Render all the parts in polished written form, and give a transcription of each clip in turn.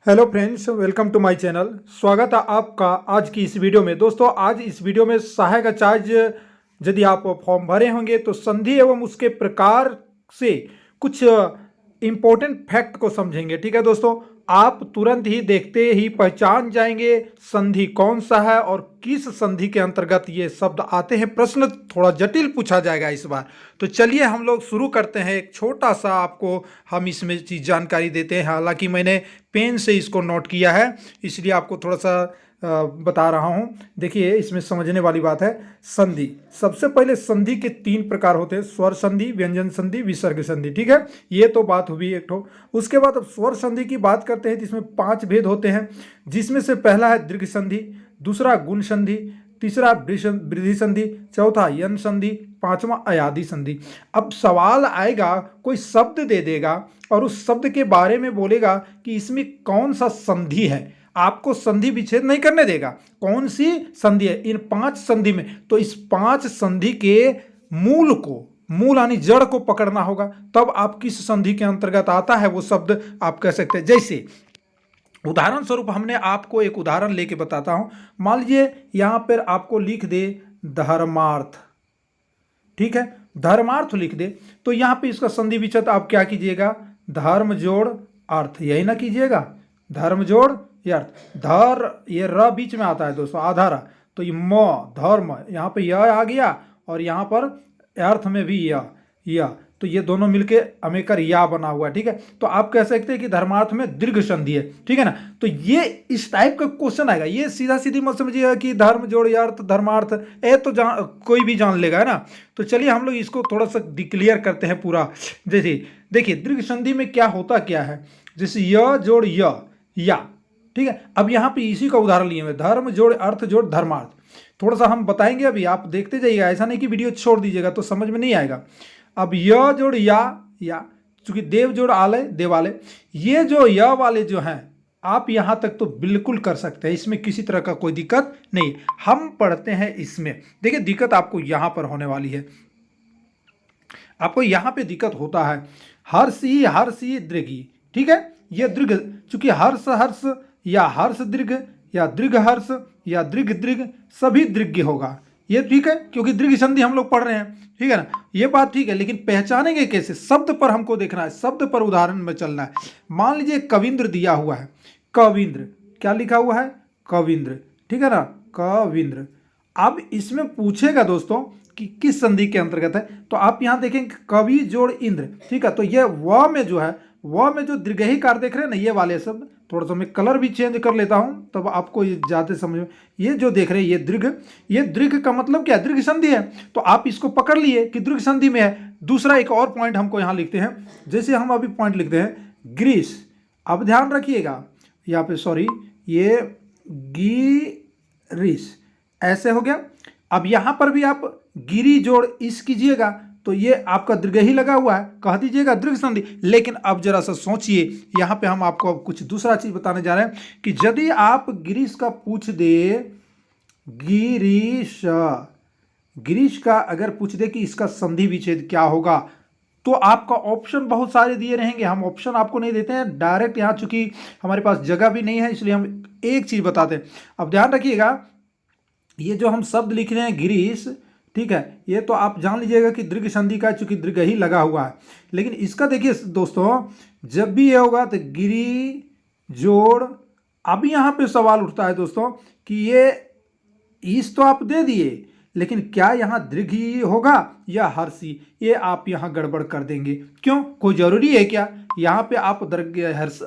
Hello friends, welcome to my channel. स्वागत है आपका आज की इस वीडियो में। दोस्तों, आज इस वीडियो में सहायक आचार्य यदि आप फॉर्म भरे होंगे तो संधि एवं उसके प्रकार से कुछ इम्पोर्टेंट फैक्ट को समझेंगे। ठीक है दोस्तों, आप तुरंत ही देखते ही पहचान जाएंगे संधि कौन सा है और किस संधि के अंतर्गत ये शब्द आते हैं। प्रश्न थोड़ा जटिल पूछा जाएगा इस बार। तो चलिए हम लोग शुरू करते हैं। एक छोटा सा आपको हम इसमें चीज़ जानकारी देते हैं। हालांकि मैंने पेन से इसको नोट किया है, इसलिए आपको थोड़ा सा बता रहा हूँ। देखिए, इसमें समझने वाली बात है। संधि, सबसे पहले संधि के 3 प्रकार होते हैं: स्वर संधि, व्यंजन संधि, विसर्ग संधि। ठीक है, ये तो बात हुई एक ठो। उसके बाद अब स्वर संधि की बात करते हैं तो इसमें 5 भेद होते हैं, जिसमें से पहला है दीर्घ संधि, दूसरा गुण संधि, तीसरा वृद्धि संधि, चौथा यन संधि, पांचवा अयादि संधि। अब सवाल आएगा, कोई शब्द दे देगा और उस शब्द के बारे में बोलेगा कि इसमें कौन सा संधि है। आपको संधि विच्छेद नहीं करने देगा, कौन सी संधि है इन 5 संधि में। तो इस 5 संधि के मूल यानी जड़ को पकड़ना होगा, तब आप किस संधि के अंतर्गत आता है वो शब्द आप कह सकते हैं। जैसे उदाहरण स्वरूप हमने आपको एक उदाहरण लेके बताता हूं। मान लीजिए यहां पर आपको लिख दे धर्मार्थ। ठीक है, धर्मार्थ लिख दे तो यहां पे इसका संधि विच्छेद आप क्या कीजिएगा, धर्म जोड़ अर्थ, यही ना कीजिएगा, धर्म जोड़ ये अर्थ। धर, ये र बीच में आता है दोस्तों, आधा र, तो ये म धर्म, यहाँ पे य आ गया और यहाँ पर अर्थ में भी य, तो ये दोनों मिलके अमेकर या बना हुआ है। ठीक है, तो आप कह सकते हैं कि धर्मार्थ में दीर्घ संधि है। ठीक है ना, तो ये इस टाइप का क्वेश्चन आएगा। ये सीधा सीधी मत समझिएगा कि धर्म जोड़ अर्थ धर्मार्थ, ये तो कोई भी जान लेगा, है ना। तो चलिए हम लोग इसको थोड़ा सा डिक्लेयर करते हैं पूरा। जैसे देखिए, दीर्घ संधि में क्या होता क्या है, जैसे य जोड़ या। ठीक है, अब यहाँ पे इसी का उदाहरण लिए हुए, धर्म जोड़ अर्थ जोड़ धर्मार्थ। थोड़ा सा हम बताएंगे, अभी आप देखते जाइएगा, ऐसा नहीं कि वीडियो छोड़ दीजिएगा तो समझ में नहीं आएगा। अब य जोड़ या, चूंकि देव जोड़ आलय देवालय, ये जो य वाले जो हैं आप यहां तक तो बिल्कुल कर सकते हैं, इसमें किसी तरह का कोई दिक्कत नहीं। हम पढ़ते हैं इसमें, देखिए दिक्कत आपको यहां पर होने वाली है। आपको यहां पे दिक्कत होता है हर्षी दीर्घी। ठीक है, ये दीर्घ, चूंकि हर्ष या हर्ष दीर्घ या दीर्घ हर्ष या दीर्घ सभी दीर्घ होगा ये। ठीक है, क्योंकि दीर्घ संधि हम लोग पढ़ रहे हैं। ठीक है ना, ये बात ठीक है, लेकिन पहचानेंगे कैसे? शब्द पर हमको देखना है, शब्द पर उदाहरण में चलना है। मान लीजिए कविंद्र दिया हुआ है, कविंद्र क्या लिखा हुआ है, कविंद्र। ठीक है ना, कविंद्र। अब इसमें पूछेगा दोस्तों कि किस संधि के अंतर्गत है, तो आप यहां देखेंगे कवि जोड़ इंद्र। ठीक है, तो ये व में जो है, व में जो दीर्घही कार देख रहे हैं ना, ये वाले शब्द, थोड़ा सा मैं कलर भी चेंज कर लेता हूं तब आपको ये ज़्यादा समझ में। ये जो देख रहे हैं ये दीर्घ का मतलब क्या है, दीर्घ संधि है। तो आप इसको पकड़ लिए कि दीर्घ संधि में है। दूसरा एक और पॉइंट हमको यहाँ लिखते हैं, जैसे हम अभी पॉइंट लिखते हैं ग्रीस। अब ध्यान रखिएगा यहाँ पे, सॉरी, ये गिरीश ऐसे हो गया। अब यहां पर भी आप गिरी जोड़ इस कीजिएगा तो ये आपका दीर्घ ही लगा हुआ है, कह दीजिएगा दीर्घ संधि। लेकिन अब जरा सा सोचिए, यहां पे हम आपको अब कुछ दूसरा चीज बताने जा रहे हैं कि यदि आप गिरीश का पूछ दे, गिरीश का अगर पूछ दे कि इसका संधि विच्छेद क्या होगा, तो आपका ऑप्शन बहुत सारे दिए रहेंगे। हम ऑप्शन आपको नहीं देते हैं डायरेक्ट, यहाँ चूंकि हमारे पास जगह भी नहीं है इसलिए हम एक चीज बताते हैं। अब ध्यान रखिएगा, ये जो हम शब्द लिख रहे हैं गिरीश, ठीक है, ये तो आप जान लीजिएगा कि दीर्घ संधि का, चूंकि दीर्घ ही लगा हुआ है। लेकिन इसका देखिए दोस्तों, जब भी ये होगा तो गिरी जोड़। अब यहां पे सवाल उठता है दोस्तों कि ये इस तो आप दे दिए, लेकिन क्या यहां दीर्घ ही होगा या हर्षी, ये आप यहां गड़बड़ कर देंगे। क्यों, कोई जरूरी है क्या? यहाँ पे आप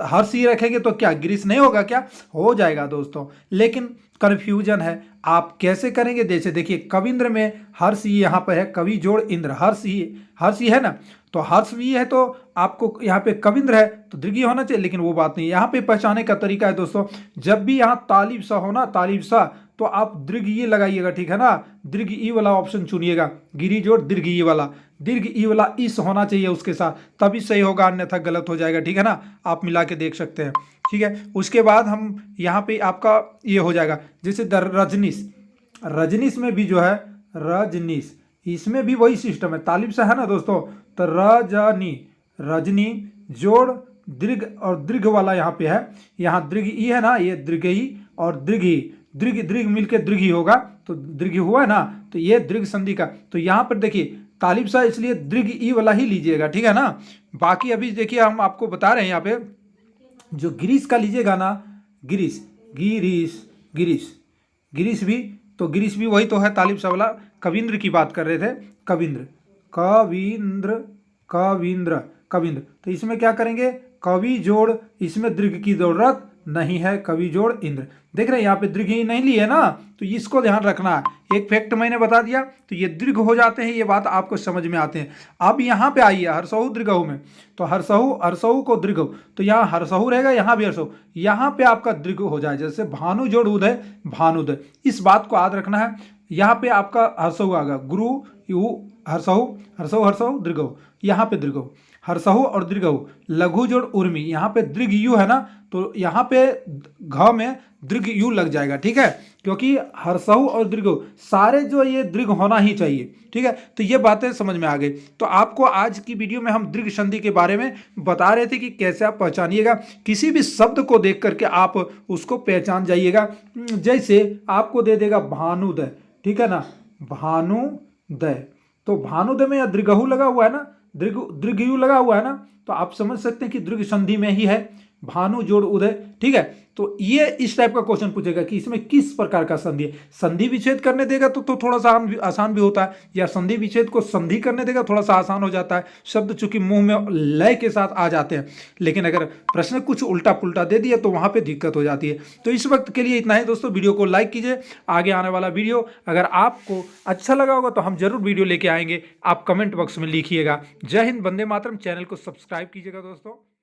हर्षी रखेंगे तो क्या गिरीश नहीं होगा क्या? हो जाएगा दोस्तों, लेकिन कन्फ्यूजन है। आप कैसे करेंगे? जैसे देखिए कविंद्र में हर्ष यहाँ पर है, कवि जोड़ इंद्र, हर्ष है ना, तो हर्ष भी है तो आपको यहाँ पे कविंद्र है तो दीर्घ होना चाहिए, लेकिन वो बात नहीं। यहाँ पे पहचाने का तरीका है दोस्तों, जब भी यहाँ तालिब सा हो ना, तालिब सा, तो आप दीर्घ ई लगाइएगा। ठीक है ना, दीर्घ ई वाला ऑप्शन चुनिएगा, गिरी जोड़ दीर्घ ई वाला, दीर्घ ई वाला इस होना चाहिए उसके साथ, तभी सही होगा, अन्यथा गलत हो जाएगा। ठीक है ना, आप मिला के देख सकते हैं। ठीक है, उसके बाद हम यहाँ पे आपका ये हो जाएगा, जैसे रजनीश, रजनीश में भी जो है रजनीश, इसमें भी वही सिस्टम है, तालिब सा है ना दोस्तों, तो रजनी, रजनी जोड़ दीर्घ और दीर्घ वाला यहाँ पे है, यहाँ दीर्घ ई है ना, ये दीर्घ ई और दीर्घ ई, दीर्घ दीर्घ मिलकर दीर्घ ही होगा, तो दीर्घ हुआ है ना, तो ये दीर्घ संधि का। तो यहाँ पर देखिए तालिब साहब इसलिए दीर्घ ई वाला ही लीजिएगा, ठीक है ना। बाकी अभी देखिए हम आपको बता रहे हैं यहाँ पे जो गिरीश का लीजिएगा ना, गिरीश गिरीश गिरीश गिरीश भी, तो गिरीश भी वही तो है तालिब साहब वाला। कविंद्र की बात कर रहे थे, कविंद्र कविंद्र कविंद्र कविंद्र, तो इसमें क्या करेंगे, कवि जोड़, इसमें दीर्घ की जरूरत नहीं है, कवि जोड़ इंद्र। देख रहे हैं यहाँ पे दीर्घ ही नहीं लिए ना, तो इसको ध्यान रखना है। एक फैक्ट मैंने बता दिया, तो ये दीर्घ हो जाते हैं, ये बात आपको समझ में आते हैं। अब यहाँ पे आइए हरसहु दीर्घहु में, तो हरसहु हरसहु को दीर्घ, तो यहाँ हरसहु रहेगा, यहाँ भी हरसहु, यहाँ पे आपका दीर्घ हो जाए, जैसे भानु जोड़ उदय भानुदय। इस बात को याद रखना है। यहाँ पे आपका हरसहु आ गया, गुरु यू हरसहु हरसहु हरसहु दीर्घहु, यहाँ पे दीर्घहु, हरसहु और दीर्घहु, लघु जोड़ उर्मी, यहाँ पे दीर्घ यू है ना, तो यहाँ पे घ में दीर्घ यू लग जाएगा, ठीक है, क्योंकि हरसहु और दीर्घहु सारे जो ये दीर्घ होना ही चाहिए, ठीक है। तो ये बातें समझ में आ गई। तो आपको आज की वीडियो में हम दीर्घ संधि के बारे में बता रहे थे कि कैसे आप पहचानिएगा, किसी भी शब्द को देख करके आप उसको पहचान जाइएगा। जैसे आपको दे देगा भानुदय, ठीक है ना, भानुदय, तो भानुदय में यह दीर्घहु लगा हुआ है ना, दीर्घ यू लगा हुआ है ना, तो आप समझ सकते हैं कि दीर्घ संधि में ही है, भानु जोड़ उदय, ठीक है। तो ये इस टाइप का क्वेश्चन पूछेगा कि इसमें किस प्रकार का संधि है। संधि विच्छेद करने देगा तो थोड़ा सा आसान भी होता है, या संधि विच्छेद को संधि करने देगा थोड़ा सा आसान हो जाता है, शब्द चूंकि मुंह में लय के साथ आ जाते हैं। लेकिन अगर प्रश्न कुछ उल्टा पुल्टा दे दिया तो वहां पे दिक्कत हो जाती है। तो इस वक्त के लिए इतना ही दोस्तों, वीडियो को लाइक कीजिए। आगे आने वाला वीडियो अगर आपको अच्छा लगा होगा तो हम जरूर वीडियो लेके आएंगे, आप कमेंट बॉक्स में लिखिएगा। जय हिंद, वंदे मातरम। चैनल को सब्सक्राइब कीजिएगा दोस्तों।